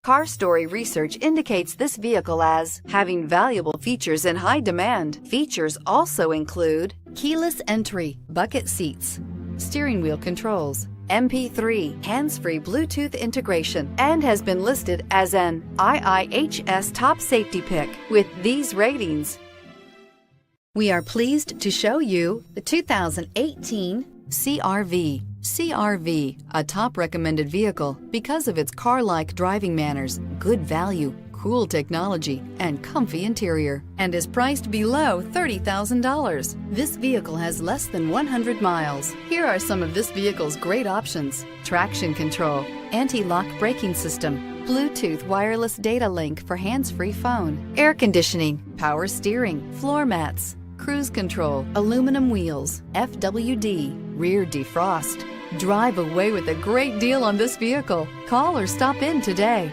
Car Story research indicates this vehicle as having valuable features in high demand. Features also include keyless entry, bucket seats, steering wheel controls, MP3, hands-free Bluetooth integration, and has been listed as an IIHS top safety pick with these ratings. We are pleased to show you the 2018 CR-V. CR-V, a top recommended vehicle because of its car-like driving manners, good value, cool technology, and comfy interior, and is priced below $30,000. This vehicle has less than 100 miles. Here are some of this vehicle's great options: traction control, anti-lock braking system, Bluetooth wireless data link for hands-free phone, air conditioning, power steering, floor mats, cruise control, aluminum wheels, FWD, rear defrost. Drive away with a great deal on this vehicle. Call or stop in today.